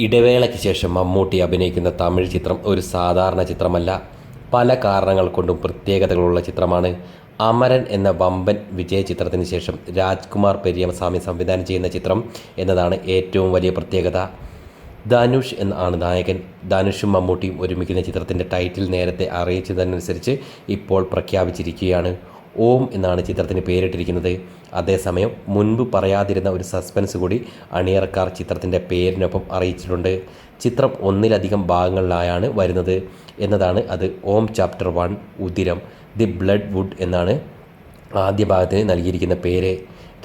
ഇടവേളയ്ക്ക് ശേഷം മമ്മൂട്ടി അഭിനയിക്കുന്ന തമിഴ് ചിത്രം ഒരു സാധാരണ ചിത്രമല്ല. പല കാരണങ്ങൾ കൊണ്ടും പ്രത്യേകതകളുള്ള ചിത്രമാണ്. അമരൻ എന്ന വമ്പൻ വിജയ ചിത്രത്തിന് ശേഷം രാജ്കുമാർ പെരിയസാമി സംവിധാനം ചെയ്യുന്ന ചിത്രം എന്നതാണ് ഏറ്റവും വലിയ പ്രത്യേകത. ധനുഷ് ആണ് നായകൻ. ധനുഷും മമ്മൂട്ടിയും ഒരുമിക്കുന്ന ചിത്രത്തിൻ്റെ ടൈറ്റിൽ നേരത്തെ അറിയിച്ചതനുസരിച്ച് ഇപ്പോൾ പ്രഖ്യാപിച്ചിരിക്കുകയാണ്. ഓം എന്നാണ് ചിത്രത്തിന് പേരിട്ടിരിക്കുന്നത്. അതേസമയം മുൻപ് പറയാതിരുന്ന ഒരു സസ്പെൻസ് കൂടി അണിയറക്കാർ ചിത്രത്തിൻ്റെ പേരിനൊപ്പം അറിയിച്ചിട്ടുണ്ട്. ചിത്രം ഒന്നിലധികം ഭാഗങ്ങളിലായാണ് വരുന്നത് എന്നതാണ് അത്. Om chapter 1 Udhiram the blood wood എന്നാണ് ആദ്യ ഭാഗത്തിന് നൽകിയിരിക്കുന്ന പേര്.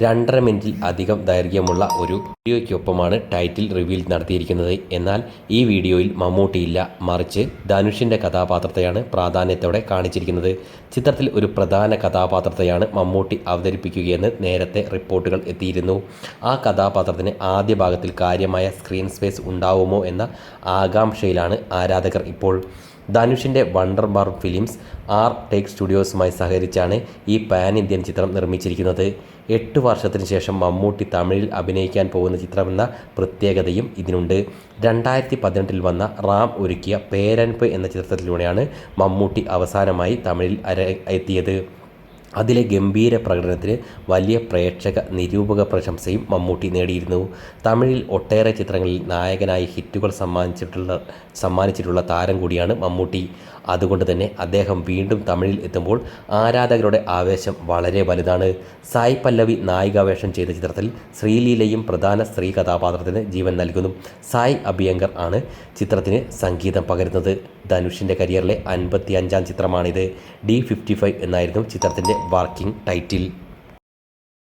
2.5 മിനിറ്റിൽ അധികം ദൈർഘ്യമുള്ള ഒരു വീഡിയോയ്ക്കൊപ്പമാണ് ടൈറ്റിൽ റിവീൽ നടത്തിയിരിക്കുന്നത്. എന്നാൽ ഈ വീഡിയോയിൽ മമ്മൂട്ടിയില്ല, മറിച്ച് ധനുഷിൻ്റെ കഥാപാത്രത്തെയാണ് പ്രാധാന്യത്തോടെ കാണിച്ചിരിക്കുന്നത്. ചിത്രത്തിൽ ഒരു പ്രധാന കഥാപാത്രത്തെയാണ് മമ്മൂട്ടി അവതരിപ്പിക്കുകയെന്ന് നേരത്തെ റിപ്പോർട്ടുകൾ എത്തിയിരുന്നു. ആ കഥാപാത്രത്തിന് ആദ്യ ഭാഗത്തിൽ കാര്യമായ സ്ക്രീൻ സ്പേസ് ഉണ്ടാവുമോ എന്ന ആകാംക്ഷയിലാണ് ആരാധകർ ഇപ്പോൾ. ധനുഷിൻ്റെ വണ്ടർ ബാർ ഫിലിംസ് ടേക്ക് സ്റ്റുഡിയോസുമായി സഹകരിച്ചാണ് ഈ പാൻ ഇന്ത്യൻ ചിത്രം നിർമ്മിച്ചിരിക്കുന്നത്. 8 വർഷത്തിന് ശേഷം മമ്മൂട്ടി തമിഴിൽ അഭിനയിക്കാൻ പോകുന്ന ചിത്രമെന്ന പ്രത്യേകതയും ഇതിനുണ്ട്. 2018 വന്ന റാം ഒരുക്കിയ പേരൻപ് എന്ന ചിത്രത്തിലൂടെയാണ് മമ്മൂട്ടി അവസാനമായി തമിഴിൽ എത്തിയത്. അതിലെ ഗംഭീര പ്രകടനത്തിന് വലിയ പ്രേക്ഷക നിരൂപക പ്രശംസയും മമ്മൂട്ടി നേടിയിരുന്നു. തമിഴിൽ ഒട്ടേറെ ചിത്രങ്ങളിൽ നായകനായി ഹിറ്റുകൾ സമ്മാനിച്ചിട്ടുള്ള താരം കൂടിയാണ് മമ്മൂട്ടി. അതുകൊണ്ട് തന്നെ അദ്ദേഹം വീണ്ടും തമിഴിൽ എത്തുമ്പോൾ ആരാധകരുടെ ആവേശം വളരെ വലുതാണ്. സായ് പല്ലവി നായികാവേഷം ചെയ്ത ചിത്രത്തിൽ ശ്രീലീലയും പ്രധാന സ്ത്രീ കഥാപാത്രത്തിന് ജീവൻ നൽകുന്നു. സായ് അഭിയങ്കർ ആണ് ചിത്രത്തിന് സംഗീതം പകരുന്നത്. ധനുഷിൻ്റെ കരിയറിലെ 55-ാം ചിത്രമാണിത്. D55 എന്നായിരുന്നു ചിത്രത്തിൻ്റെ വർക്കിംഗ് ടൈറ്റിൽ.